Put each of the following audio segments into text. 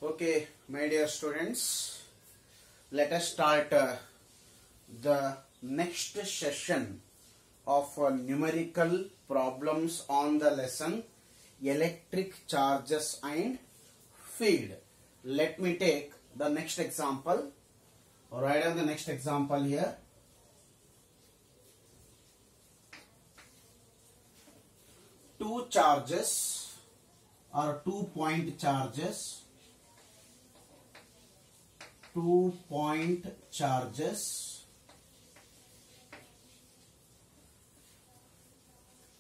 Okay, my dear students, let us start the next session of numerical problems on the lesson electric charges and field. Let me take the next example. Write down the next example here. Two charges or 2-point charges. 2-point charges,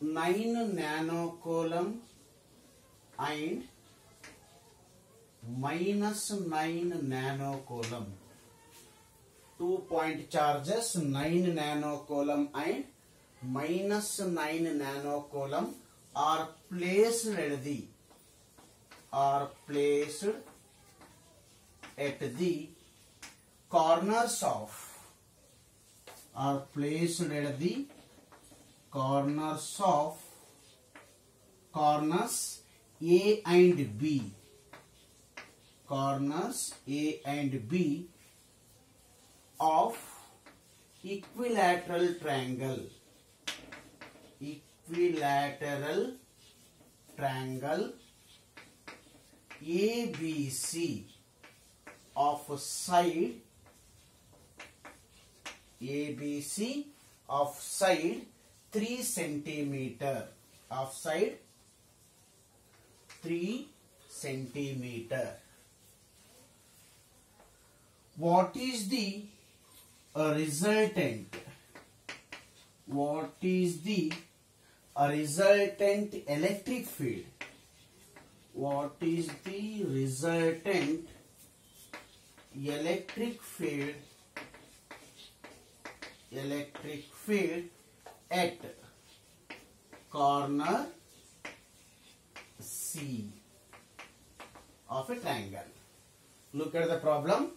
9 nanocoulomb and minus 9 nanocoulomb. 2-point charges, 9 nanocoulomb and minus 9 nanocoulomb are placed at the corners corners A and B. Corners A and B of equilateral triangle. Equilateral triangle ABC of side ABC of side 3 centimeter, of side 3 centimeter. What is the resultant? What is the resultant electric field? What is the resultant electric field at corner C of a triangle? Look at the problem.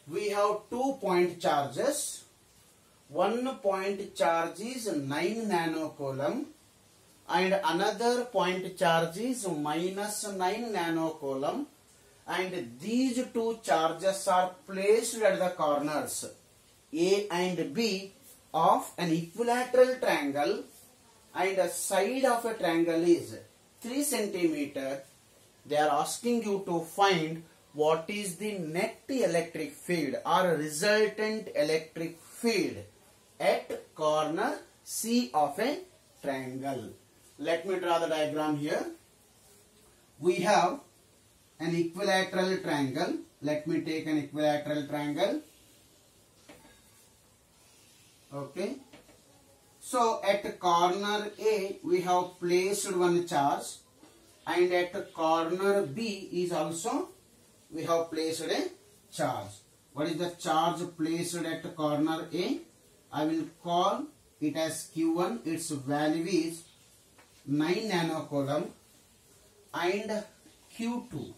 We have 2-point charges. 1 point charge is 9 nanocoulomb and another point charge is minus 9 nanocoulomb, and these two charges are placed at the corners A and B of an equilateral triangle, and the side of a triangle is 3 centimeter. They are asking you to find what is the net electric field or resultant electric field at corner C of a triangle. Let me draw the diagram here. We have an equilateral triangle. Let me take an equilateral triangle. Okay. So at corner A we have placed one charge, and at corner B is also we have placed a charge. What is the charge placed at corner A? I will call it as Q1. Its value is 9 nanocoulomb, and Q2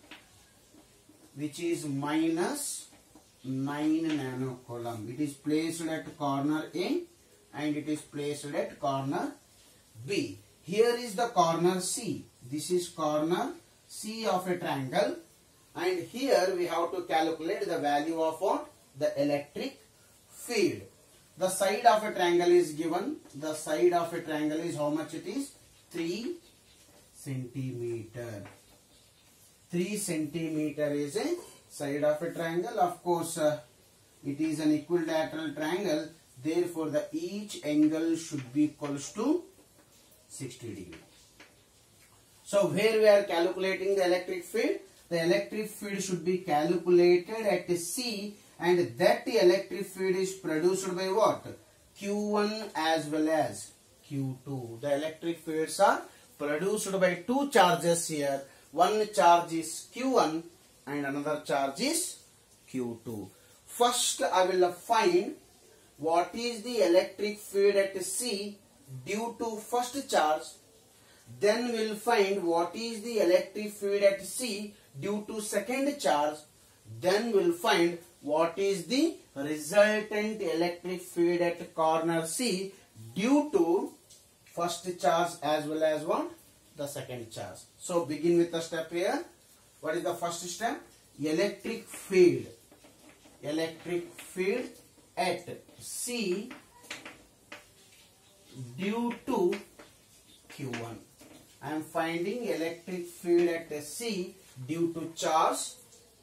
which is minus 9 nanocoulomb. It is placed at corner A and it is placed at corner B. Here is the corner C. This is corner C of a triangle, and here we have to calculate the value of what? The electric field. The side of a triangle is given. The side of a triangle is how much it is? 3 centimeter. 3 centimeter is a side of a triangle. Of course, it is an equilateral triangle. Therefore, the each angle should be equals to 60 degree. So, where we are calculating the electric field? The electric field should be calculated at C, and that electric field is produced by what? Q1 as well as Q2. The electric fields are produced by two charges here. One charge is Q1 and another charge is Q2. First I will find what is the electric field at C due to first charge. Then we will find what is the electric field at C due to second charge. Then we will find what is the resultant electric field at corner C due to first charge as well as what? The second charge. So begin with the step here. What is the first step? electric field at C due to Q1. I am finding electric field at C due to charge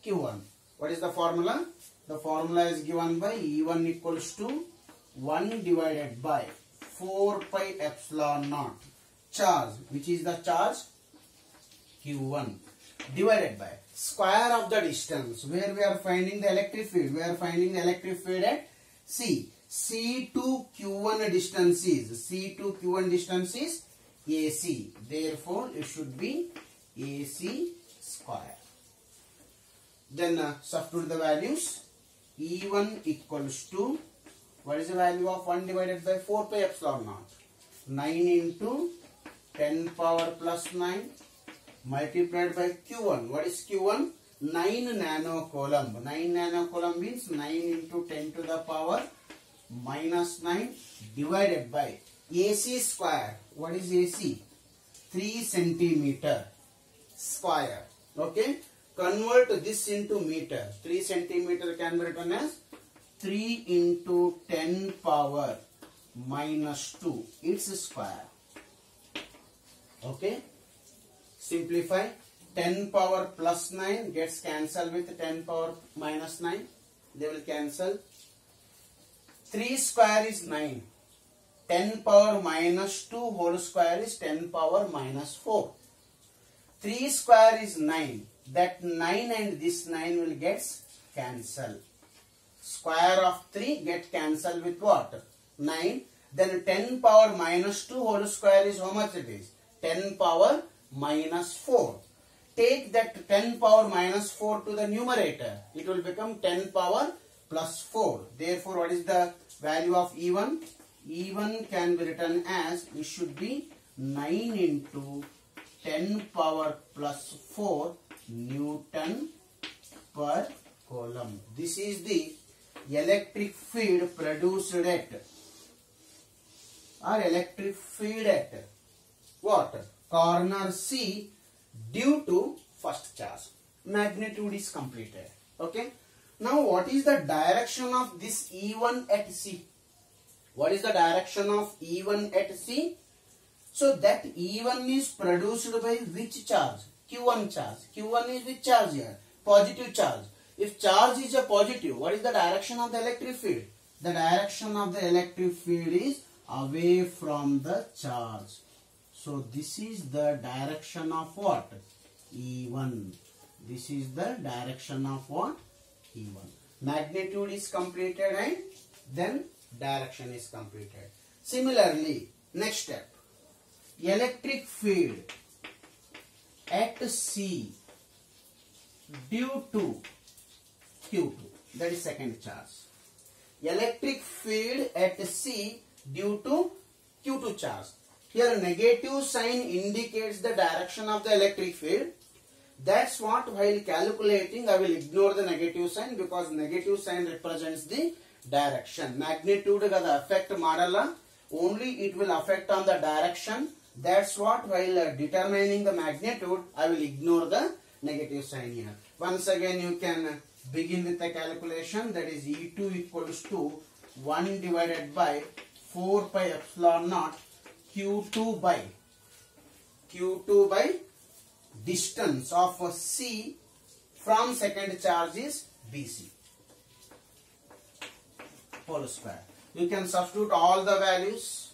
Q1. What is the formula? The formula is given by E1 equals to 1 divided by 4 pi epsilon naught charge, which is the charge Q1, divided by square of the distance where we are finding the electric field. We are finding the electric field at C. C to Q1 distance is AC. Therefore, it should be AC square. Then substitute the values. E1 equals to, what is the value of 1 divided by 4 pi epsilon naught? 9 into 10 power plus 9 multiplied by Q1. What is Q1? 9 nanocoulomb. 9 nanocoulomb means 9 into 10 to the power minus 9 divided by AC square. What is AC? 3 centimeter square. Okay. Convert this into meter. 3 centimeter can be written as 3 into 10 power minus 2. Its square. Okay. Simplify. 10 power plus 9 gets cancelled with 10 power minus 9. They will cancel. 3 square is 9. 10 power minus 2 whole square is 10 power minus 4. 3 square is 9. That 9 and this 9 will get cancelled. Square of 3 get cancelled with what? 9. Then 10 power minus 2 whole square is how much it is? 10 power minus 4. Take that 10 power minus 4 to the numerator. It will become 10 power plus 4. Therefore, what is the value of E1? E1 can be written as, it should be 9 into 10 power plus 4 Newton per coulomb. This is the electric field produced at, or electric field at what? Corner C due to first charge. Magnitude is completed. Okay. Now what is the direction of this E1 at C? What is the direction of E1 at C? So that E1 is produced by which charge? Q1 charge. Q1 is which charge here? Positive charge. If charge is a positive, what is the direction of the electric field? The direction of the electric field is away from the charge. So this is the direction of what? E1. This is the direction of what? E1. Magnitude is completed and then direction is completed. Similarly, next step. Electric field at C due to Q2. That is second charge. Electric field at C due to Q2 charge. Here negative sign indicates the direction of the electric field. That's what while calculating I will ignore the negative sign because negative sign represents the direction. Magnitude gada affect madala, only it will affect on the direction. That's what while determining the magnitude I will ignore the negative sign here. Once again you can begin with the calculation, that is E2 equals to 1 divided by 4 pi epsilon naught Q2 by distance of C from second charge is BC whole square. You can substitute all the values.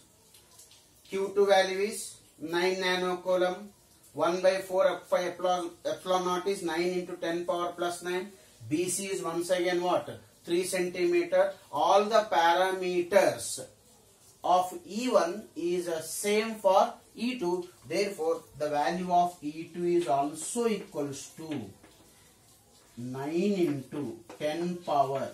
Q2 value is 9 nanocoulomb. 1 by 4 pi epsilon naught is 9 into 10 power plus 9. BC is once again what? 3 centimeter. All the parameters of E1 is same for E2. Therefore, the value of E2 is also equals to 9 into 10 power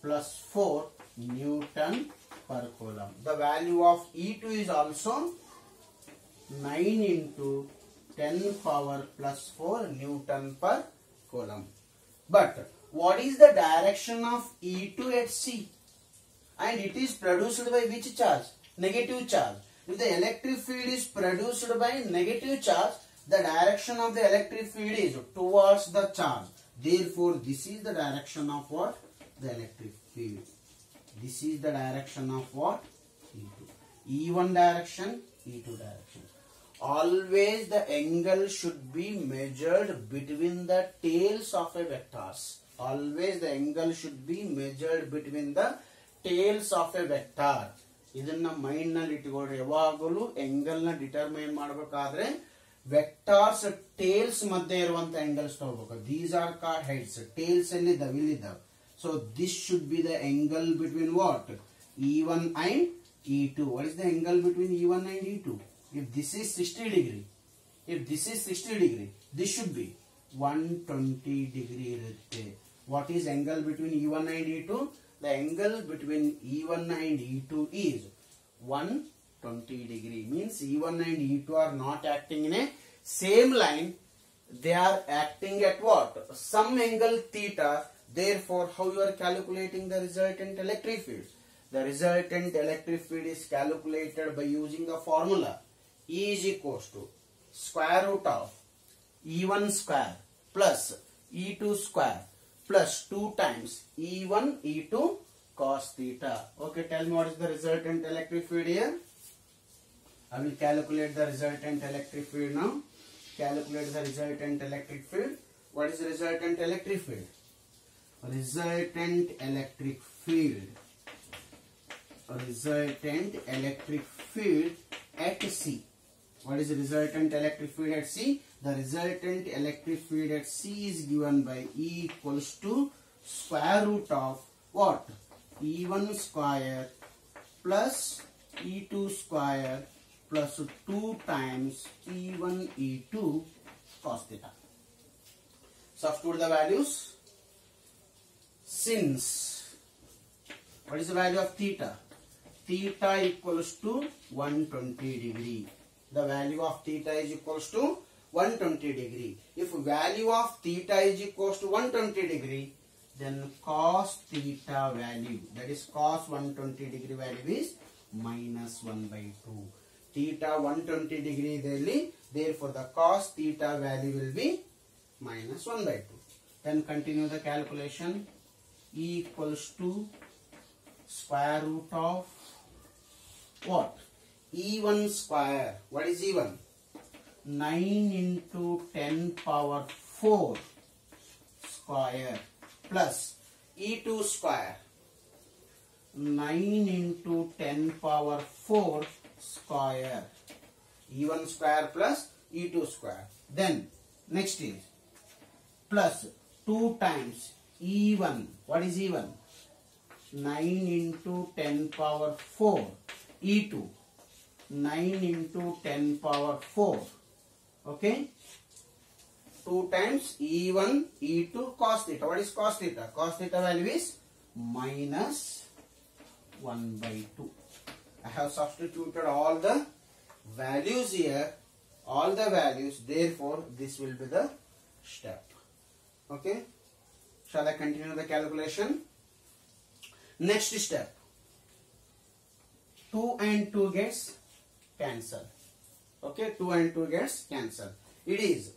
plus 4 Newton per coulomb. The value of E2 is also 9 into 10 power plus 4 Newton per coulomb. But what is the direction of E2 at C? And it is produced by which charge? Negative charge. If the electric field is produced by negative charge, the direction of the electric field is towards the charge. Therefore, this is the direction of what? The electric field. This is the direction of what? E2. E1 direction, E2 direction. Always the angle should be measured between the tails of a vectors. Always the angle should be measured between the tails of a vector. ಇದನ್ನ mind ನಲ್ಲಿ ಇಟ್ಟುಕೊಳ್ಳಿ. ಯಾವಾಗಲೂ angle ನ determine ಮಾಡಬೇಕಾದ್ರೆ vectors tiles ಮಧ್ಯೆ ಇರುವಂತ angles ತಗೋಬೇಕು. These are called heads. Tails ಅಲ್ಲಿ ಇದಾವೆ. So this should be the angle between what? E1 and E2. What is the angle between E1 and E2? If this is 60 degree, this should be 120 degree irutte. What is angle between E1 and E2? The angle between E1 and E2 is 120 degree. Means E1 and E2 are not acting in a same line. They are acting at what? Some angle theta. Therefore, how you are calculating the resultant electric field? The resultant electric field is calculated by using the formula E is equals to square root of E1 square plus E2 square plus 2 times E1 E2 cos theta. Okay, tell me what is the resultant electric field here? I will calculate the resultant electric field now. Calculate the resultant electric field. What is the resultant electric field? Resultant electric field at C. What is the resultant electric field at C? The resultant electric field at C is given by E equals to square root of what? E1 square plus E2 square plus 2 times E1 E2 cos theta. Substitute the values. Since what is the value of theta? Theta equals to 120 degree. The value of theta is equals to 120 degree. If value of theta is equals to 120 degree, then cos theta value, that is cos 120 degree value is minus 1 by 2. Theta 120 degree there, therefore the cos theta value will be minus 1 by 2. Then continue the calculation. E equals to square root of what? E1 square. What is E1? 9 into 10 power 4 square plus E2 square. 9 into 10 power 4 square. E1 square plus E2 square. Then next is plus 2 times E1. What is E1? 9 into 10 power 4. E2. 9 into 10 power 4. Okay. 2 times E1, E2 cos theta. What is cos theta? Cos theta value is minus 1 by 2. I have substituted all the values here. All the values. Therefore, this will be the step. Okay. Shall I continue the calculation? Next step. 2 and 2 gets cancel. Okay, 2 and 2 gets cancel. It is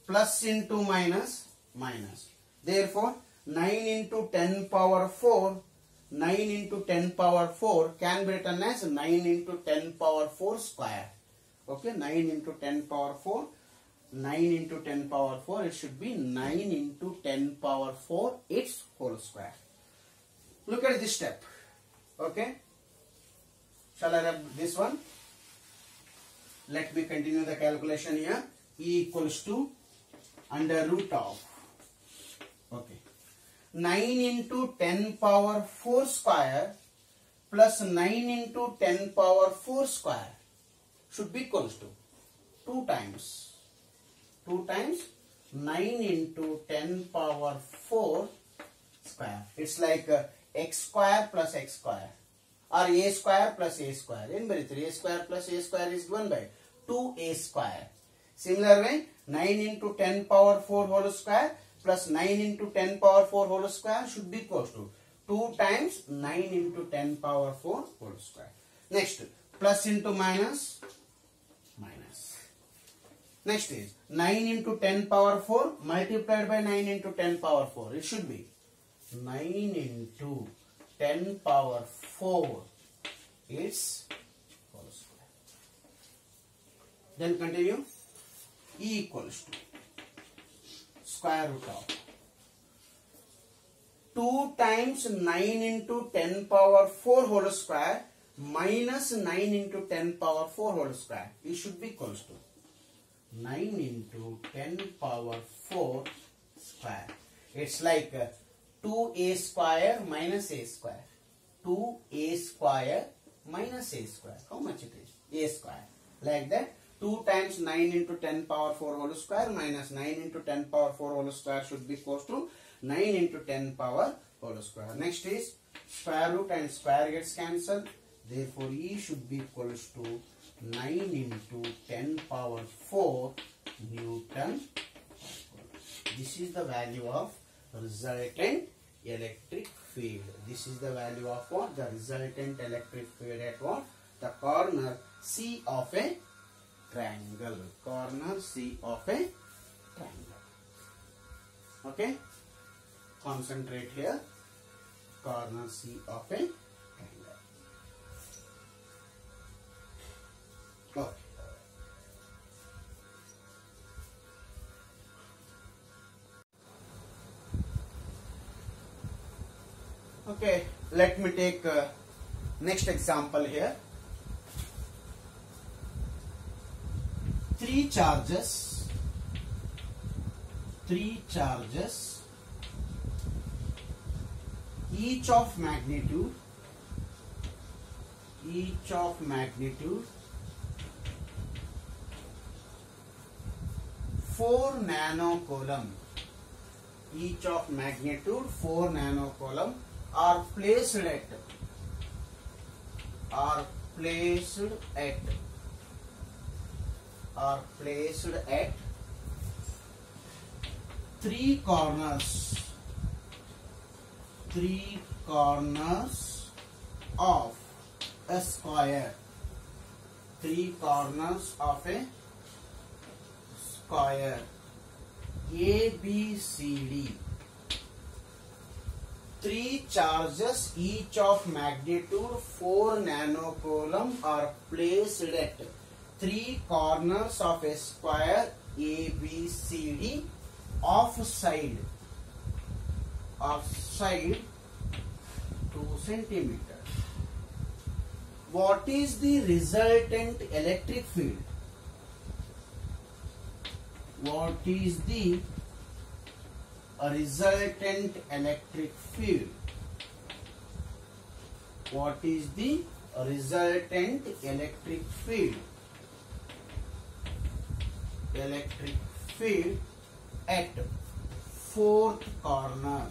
plus into minus, minus. Therefore, 9 into 10 power 4, 9 into 10 power 4 can be written as 9 into 10 power 4 square. Okay, 9 into 10 power 4. 9 into 10 power 4, it should be 9 into 10 power 4 its whole square. Look at this step. Okay. Shall I write this one? Let me continue the calculation here. E equals to under root of. Okay. 9 into 10 power 4 square plus 9 into 10 power 4 square should be equals to 2 times 9 into 10 power 4 square. It's like x square plus x square or a square plus a square. In a square plus a square is given by 2a square. Similar way, 9 into 10 power 4 whole square plus 9 into 10 power 4 whole square should be equals to 2 times 9 into 10 power 4 whole square. Next, plus into minus, minus. Next is 9 into 10 power 4 multiplied by 9 into 10 power 4. It should be 9 into 10 power 4 its whole square. Then continue. E equals to square root of 2 times 9 into 10 power 4 whole square minus 9 into 10 power 4 whole square. It should be equals to 9 into 10 power 4 square. It's like 2a square minus a square. 2a square minus a square. How much it is? A square. Like that. 2 times 9 into 10 power 4 whole square minus 9 into 10 power 4 whole square should be equals to 9 into 10 power whole square. Next is square root and square gets cancelled. Therefore, E should be equals to 9 into 10 power 4 Newton. This is the value of resultant electric field. This is the value of what? The resultant electric field at what? The corner C of a triangle. Corner C of a triangle. Okay? Concentrate here. Corner C of a triangle. Okay. Okay, let me take next example here. 3 charges, each of magnitude 4 nanocoulomb, each of magnitude 4 nanocoulomb are placed at 3 corners of a square. 3 corners of a square ABCD. 3 charges each of magnitude 4 nanocoulomb are placed at 3 corners of a square ABCD of side 2 centimeters. What is the resultant electric field? What is the resultant electric field? What is the resultant electric field? Electric field at 4th corner.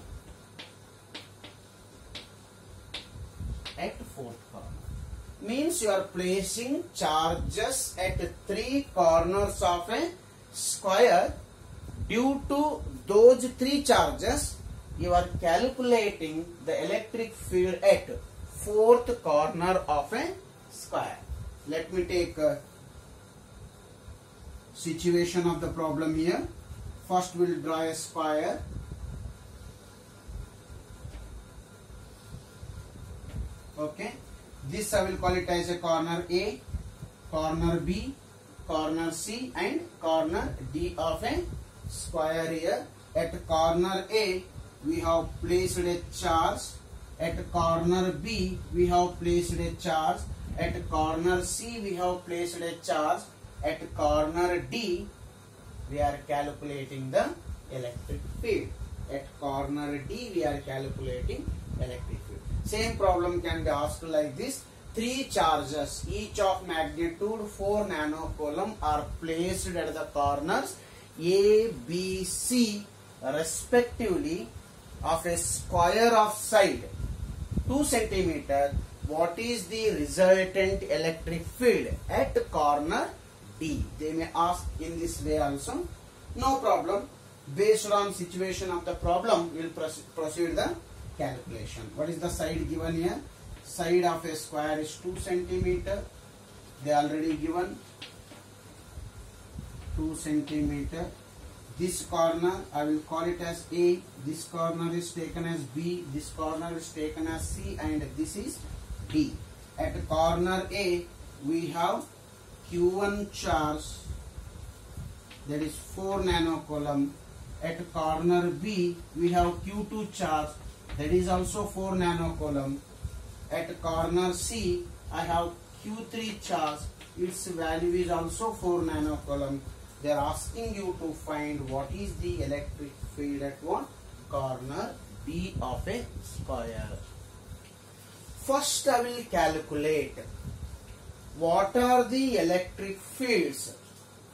At 4th corner means you are placing charges at 3 corners of a square. Due to those 3 charges, you are calculating the electric field at 4th corner of a square. Let me take a situation of the problem here. First we will draw a square. Okay, this I will call it as a corner A, corner B, corner C and corner D of a square here. At corner A we have placed a charge. At corner B we have placed a charge. At corner C we have placed a charge. At corner D we are calculating the electric field. At corner D we are calculating electric field. Same problem can be asked like this. 3 charges each of magnitude 4 nanocoulomb are placed at the corners A, B, C respectively of a square of side 2 centimeter. What is the resultant electric field at corner D? They may ask in this way also. No problem. Based on situation of the problem, we will proceed the calculation. What is the side given here? Side of a square is 2 centimeter. They already given. 2 centimeter. This corner I will call it as A, this corner is taken as B, this corner is taken as C, and this is D. At corner A we have Q1 charge, that is 4 nanocoulomb. At corner B we have Q2 charge, that is also 4 nanocoulomb. At corner C I have Q3 charge, its value is also 4 nanocoulomb. They are asking you to find what is the electric field at what? Corner B of a square. First I will calculate what are the electric fields.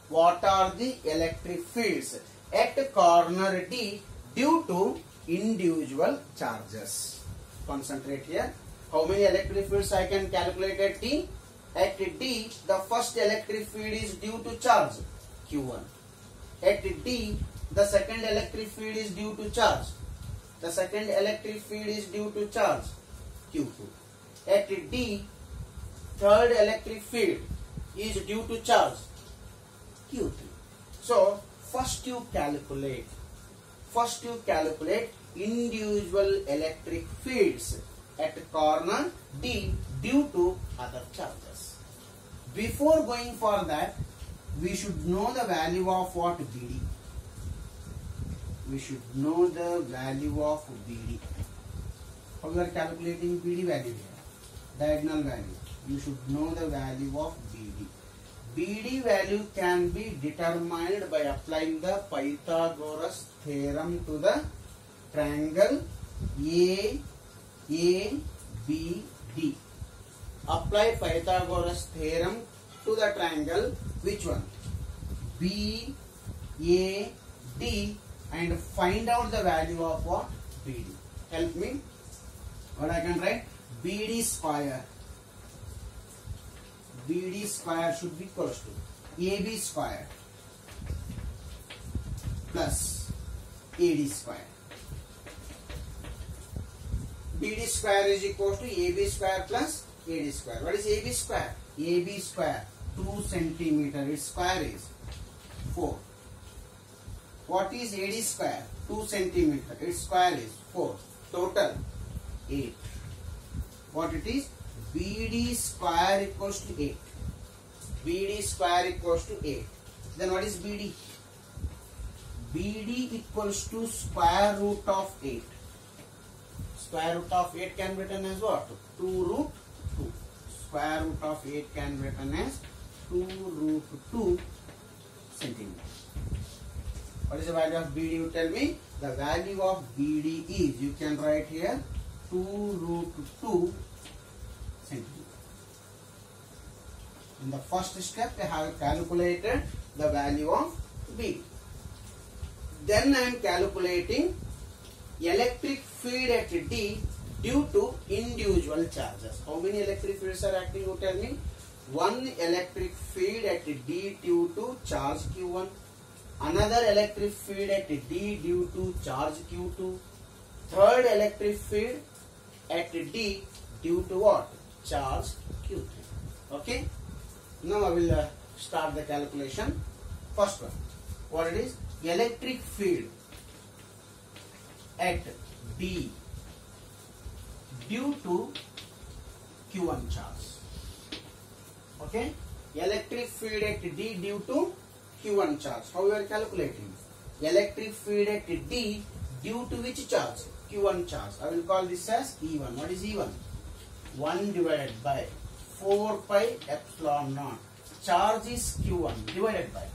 What are the electric fields at corner D due to individual charges? Concentrate here. How many electric fields I can calculate at D? At D, the first electric field is due to charge Q1. At D, the second electric field is due to charge. The second electric field is due to charge Q2. At D, third electric field is due to charge Q3. So, first you calculate individual electric fields at corner D due to other charges. Before going for that, we should know the value of what? BD. We should know the value of BD. How we are calculating BD value here? Diagonal value. You should know the value of BD. BD value can be determined by applying the Pythagoras theorem to the triangle ABD. Apply Pythagoras theorem to the triangle, which one? BAD, and find out the value of what? BD. Help me. What I can write? BD square. BD square should be equal to AB square plus AD square. BD square is equal to AB square plus AD square. What is AB square? AB square 2 centimeter. Its square is 4. What is AD square? 2 centimeter. Its square is 4. Total 8. What it is? BD square equals to 8. BD square equals to 8. Then what is BD? BD equals to square root of 8. Square root of 8 can be written as what? 2 root 2. Square root of 8 can be written as 2 root 2 centimeters. What is the value of BD? You tell me. The value of BD is, you can write here, 2 root 2 centimeters. In the first step, I have calculated the value of B. Then I am calculating electric field at D due to individual charges. How many electric fields are acting? You tell me. One electric field at D due to charge Q1. Another electric field at D due to charge Q2. Third electric field at D due to what? Charge Q3. Okay. Now I will start the calculation. First one. What it is? Electric field at D due to Q1 charge. Okay. Electric field at D due to Q1 charge. How we are calculating? Electric field at D due to which charge? Q1 charge. I will call this as E1. What is E1? 1 divided by 4 pi epsilon naught. Charge is Q1 divided by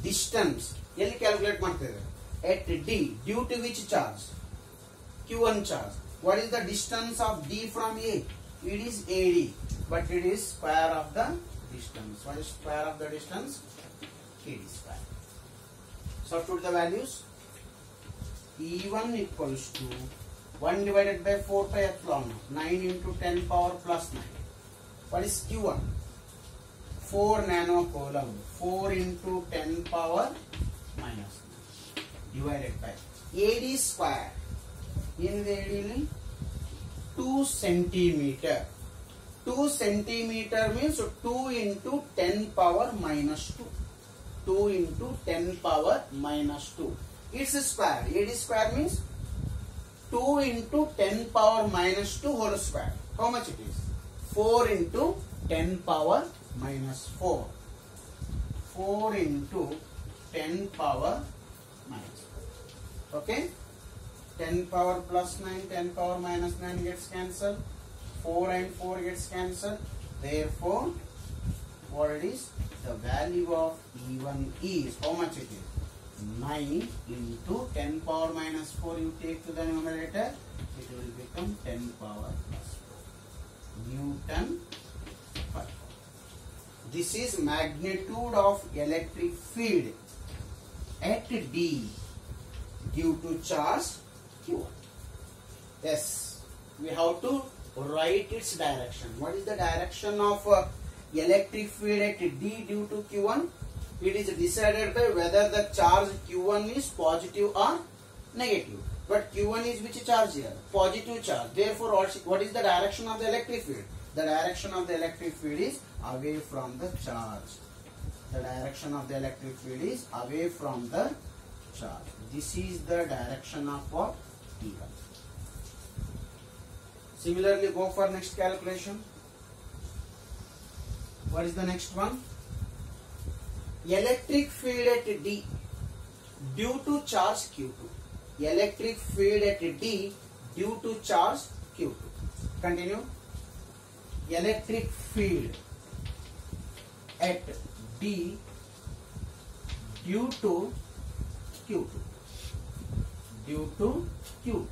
distance. Yelli calculate ಮಾಡ್ತೇವೆ. At D due to which charge? Q1 charge. What is the distance of D from A? It is AD, but it is square of the distance. What is square of the distance? AD square. Substitute the values. E1 equals to 1 divided by 4 pi epsilon 9 into 10 power plus 9. What is Q1? 4 nanocoulomb. 4 into 10 power minus 9 divided by AD square. In the AD 2 centimeter. 2 centimeter means 2 into 10 power minus 2. 2 into 10 power minus 2. It's a square. AD square means 2 into 10 power minus 2 whole square. How much it is? 4 into 10 power minus 4. 4 into 10 power minus 4. Okay? 10 power plus 9, 10 power minus 9 gets cancelled. 4 and 4 gets cancelled. Therefore, what it is? The value of E1 is, how much it is? 9 into 10 power minus 4 you take to the numerator, it will become 10 power plus 4. Newton per. This is magnitude of electric field at D due to charge Q1. Yes, we have to write its direction. What is the direction of electric field at D due to Q1? It is decided by whether the charge Q1 is positive or negative. But Q1 is which charge here? Positive charge. Therefore, what is the direction of the electric field? The direction of the electric field is away from the charge. The direction of the electric field is away from the charge. This is the direction of what? E1. Similarly, go for next calculation. What is the next one? Electric field at D due to charge Q2. Electric field at D due to charge Q2. Continue. Electric field at D due to Q2. Due to Q2.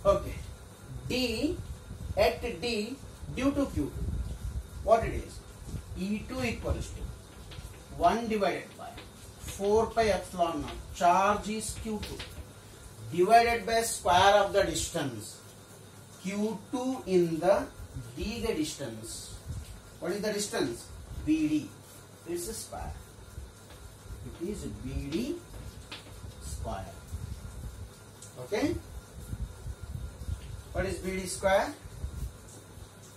Okay. D at D due to Q2. What it is? E2 equals to 1 divided by 4 pi epsilon naught. Charge is Q2 divided by square of the distance. Q2 in the D the distance. What is the distance? BD. It's a square. It is BD square. Okay. What is BD square?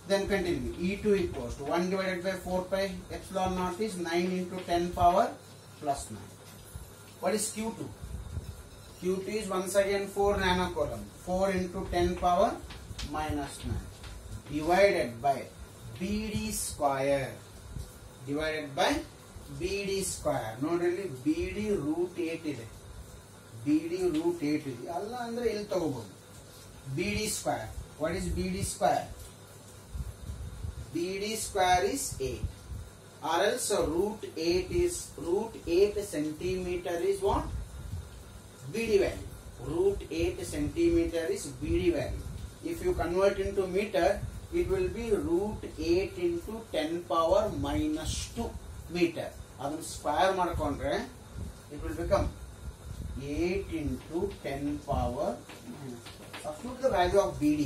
Then continue. E2 equals to 1 divided by 4 pi epsilon naught is 9 into 10 power plus 9. What is Q2? Q2 is once again 4 nanocoulomb. 4 into 10 power minus 9. Divided by BD square. Divided by BD square. Notably BD root 8 ಇದೆ. BD root 8 ಇದೆ. ಅಲ್ಲ ಅಂದ್ರೆ ಇಲ್ಲಿ ತಗೋಬಹುದು. BD square. What is BD square? BD square is 8. Or else root 8 centimeter is what? BD value. Root 8 centimeter is BD value. If you convert into meter, it will be root 8 into 10 power minus 2 meter. Adhu square madkondre it will become 8 into 10 power minus 2. Substitute the value of BD.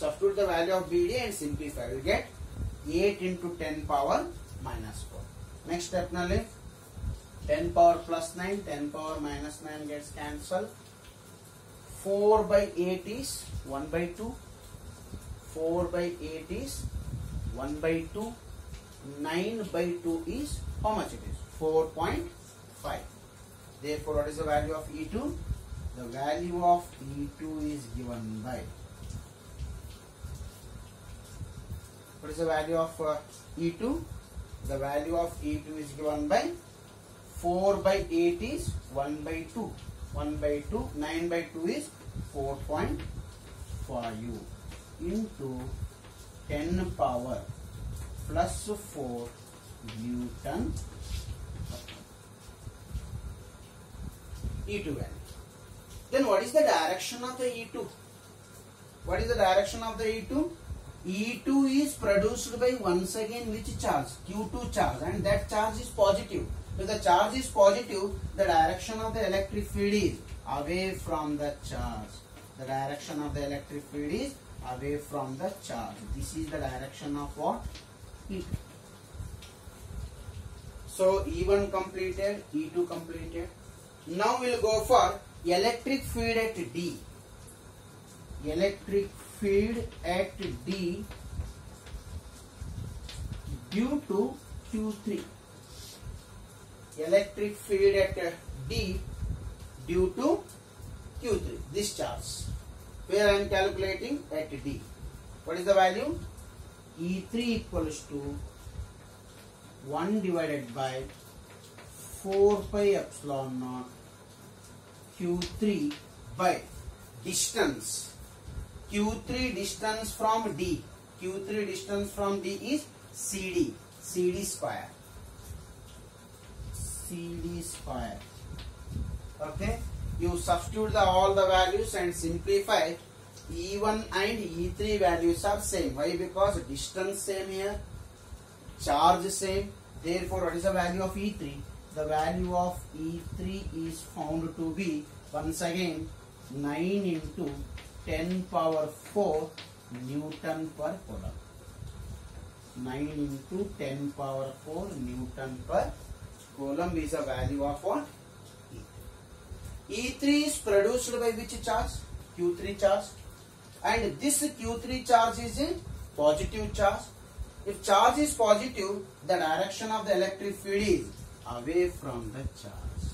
Substitute the value of BD and simplify. You get 8 into 10 power minus 4. Next step nalli 10 power plus 9, 10 power minus 9 gets cancelled. 4 by 8 is 1 by 2. 4 by 8 is 1 by 2. 9 by 2 is how much it is? 4.5. Therefore, what is the value of E2? The value of E2 is given by. What is the value of E2? The value of E2 is given by 4 by 8 is 1 by 2. 1 by 2. 9 by 2 is 4.5 into 10 power plus 4 Newton. E2 value. Then what is the direction of the E2? What is the direction of the E2? E2 is produced by once again which charge? Q2 charge, and that charge is positive. If the charge is positive, the direction of the electric field is away from the charge. The direction of the electric field is away from the charge. This is the direction of what? E2. So E1 completed, E2 completed. Now we will go for electric field at D. Electric field at D due to Q3. electric field at D due to Q3, this charge, where I am calculating at D. What is the value? E3 equals to 1 divided by 4 pi epsilon naught Q3 by distance. Q3 distance from D. Q3 distance from D is CD. CD square. CD square. Okay. You substitute all the values and simplify. E1 and E3 values are same. Why? Because distance same here, charge same. Therefore, what is the value of E3? The value of E3 is found to be, once again, 9 into 10 power 4 Newton per coulomb. 9 into 10 power 4 Newton per coulomb is the value of what? E3. E3 is produced by which charge? Q3 charge. And this Q3 charge is a positive charge. If charge is positive, the direction of the electric field is away from the charge.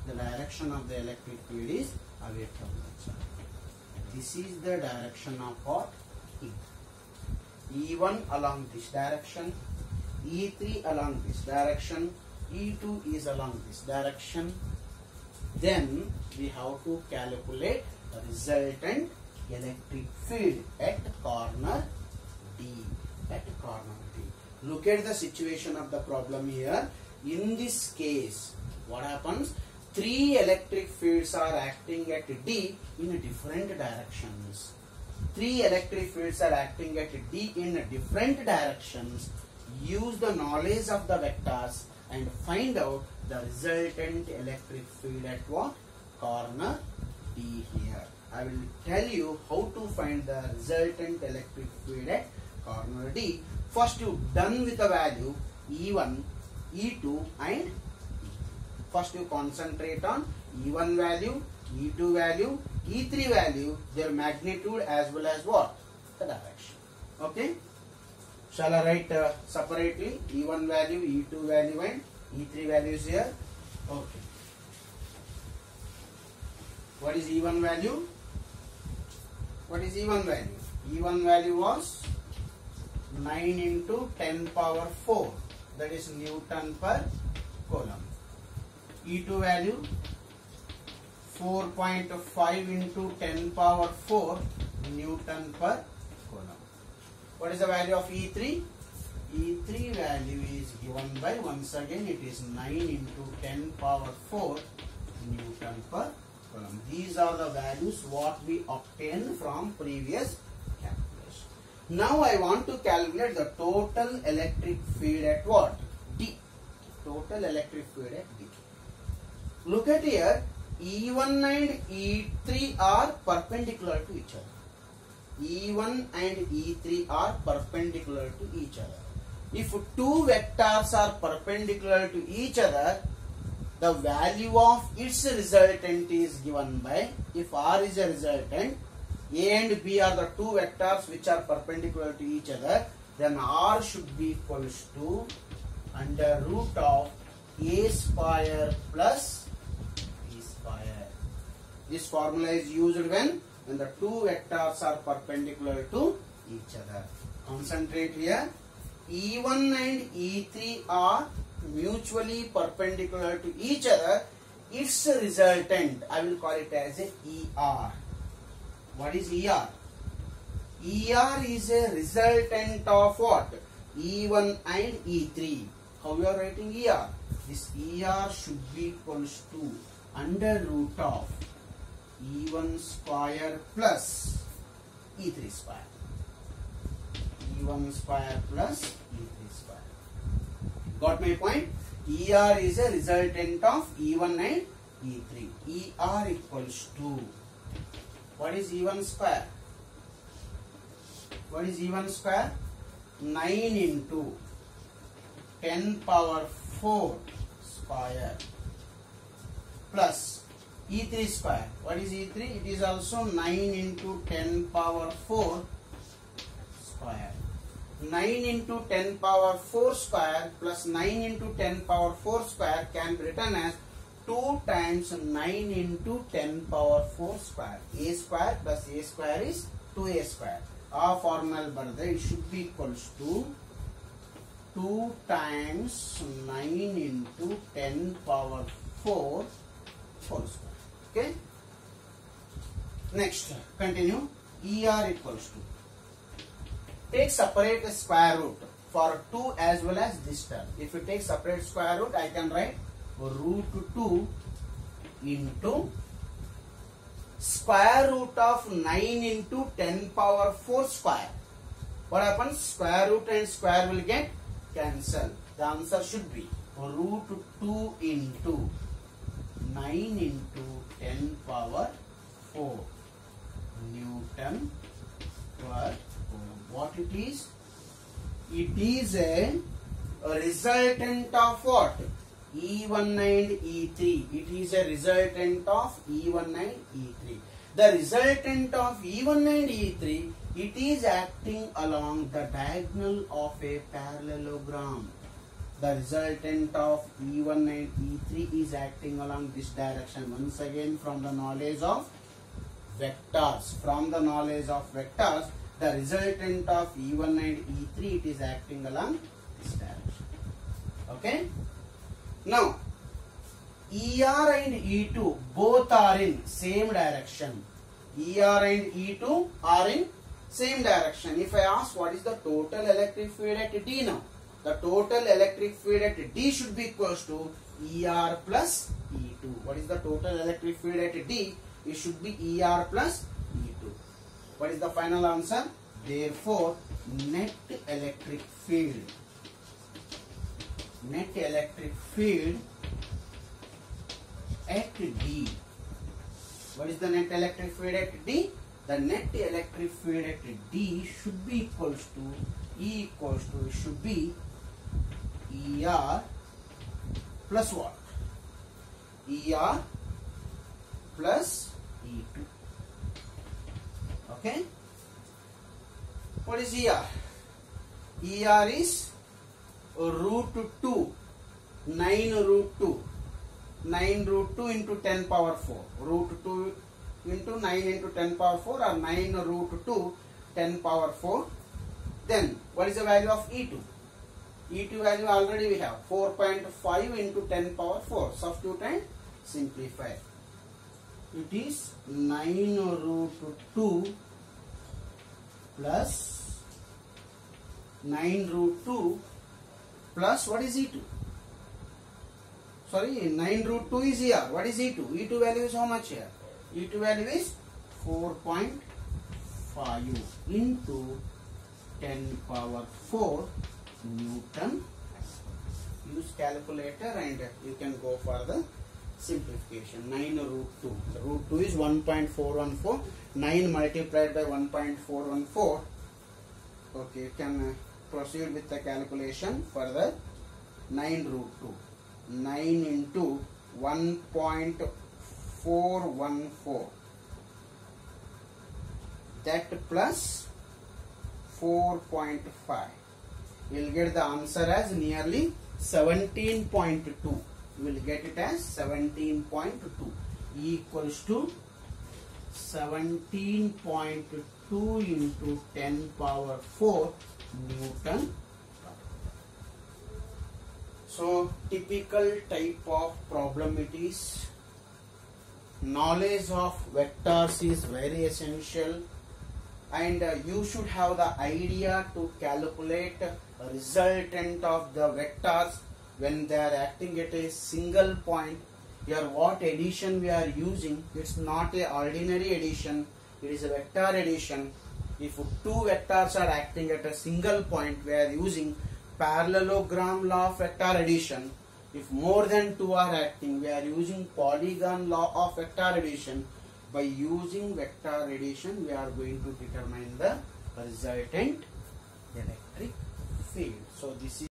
The direction of the electric field is away from the charge. This is the direction of what? E. E1 along this direction, E3 along this direction, E2 is along this direction. Then we have to calculate the resultant electric field at corner D. At corner D. Look at the situation of the problem here. In this case, what happens? 3 electric fields are acting at D in different directions. 3 electric fields are acting at D in different directions. Use the knowledge of the vectors and find out the resultant electric field at what? Corner D here. I will tell you how to find the resultant electric field at corner D. First you done with the value E1, E2 and E3. First you concentrate on E1 value, E2 value, E3 value, their magnitude as well as what? The direction. Okay. Shall I write separately E1 value, E2 value and E3 values here? Okay. What is E1 value? What is E1 value? E1 value was 9 into 10 power 4, that is Newton per coulomb. E2 value 4.5 into 10 power 4 Newton per coulomb. What is the value of E3? E3 value is given by, once again it is 9 into 10 power 4 Newton per coulomb. These are the values what we obtained from previous calculation. Now I want to calculate the total electric field at what? D. Total electric field at D. Look at here, E1 and E3 are perpendicular to each other. E1 and E3 are perpendicular to each other. If two vectors are perpendicular to each other, the value of its resultant is given by, if R is a resultant, A and B are the two vectors which are perpendicular to each other, then R should be equals to under root of A square plus B square. This formula is used when the two vectors are perpendicular to each other. Concentrate here. E1 and E3 are mutually perpendicular to each other. Its resultant, I will call it as a ER. What is ER? ER is a resultant of what? E1 and E3. How you are writing ER? This ER should be equals to under root of E1 square plus E3 square. E1 square plus E3 square. Got my point? ER is a resultant of E1 and E3. ER equals to, what is E1 square? What is E1 square? 9 into 10 power 4 square plus E3 square. What is E3? It is also 9 into 10 power 4 square. 9 into 10 power 4 square plus 9 into 10 power 4 square can be written as 2 times 9 into 10 power 4 square. A square plus A square is 2A square. Our formula barde it should be equals to 2 times 9 into 10 power 4 whole square. Okay. Next, continue. ER equals to. Take separate square root for 2 as well as this term. If you take separate square root, I can write root 2 into square root of 9 into 10 power 4 square. What happens? Square root and square will get cancelled. The answer should be root 2 into 9 into 10 power 4 Newton per what it is? It is a resultant of what? E1 and E3. It is a resultant of E1 and E3. The resultant of E1 and E3, it is acting along the diagonal of a parallelogram. The resultant of E1 and E3 is acting along this direction. Once again, from the knowledge of vectors. From the knowledge of vectors, the resultant of E1 and E3, it is acting along this direction. Okay. Now, ER and E2 both are in same direction. ER and E2 are in same direction. If I ask what is the total electric field at D now, the total electric field at D should be equals to ER plus E2. What is the total electric field at D? It should be ER plus E2. What is the final answer? Therefore, net electric field at D. What is the net electric field at D? The net electric field at D should be equals to E equals to, it should be ER plus what? ER plus E2. Okay. What is ER? ER is root 2, 9 root 2. 9 root 2 into 10 power 4. Root 2 into 9 into 10 power 4 or 9 root 2 10 power 4. Then what is the value of E2? E2 value already we have 4.5 into 10 power 4. Substitute and simplify. It is 9 root 2 plus 9 root 2 plus what is E2? Sorry, 9 root 2 is here. What is E2? E2 value is how much here? E2 value is 4.5 into 10 power 4 Newton. Use calculator and you can go for the simplification. 9 root 2. The root 2 is 1.414. 9 multiplied by 1.414. Okay, you can proceed with the calculation further. 9 root 2. 9 into 1.414. That plus 4.5. You will get the answer as nearly 17.2. You will get it as 17.2. E equals to 17.2 into 10 power 4 Newton. So, typical type of problem it is. Knowledge of vectors is very essential, and you should have the idea to calculate a resultant of the vectors when they are acting at a single point. Here what addition we are using, it's not a ordinary addition, it is a vector addition. If two vectors are acting at a single point, we are using parallelogram law of vector addition. If more than two are acting, we are using polygon law of vector addition. By using vector addition, we are going to determine the resultant electric field. So this is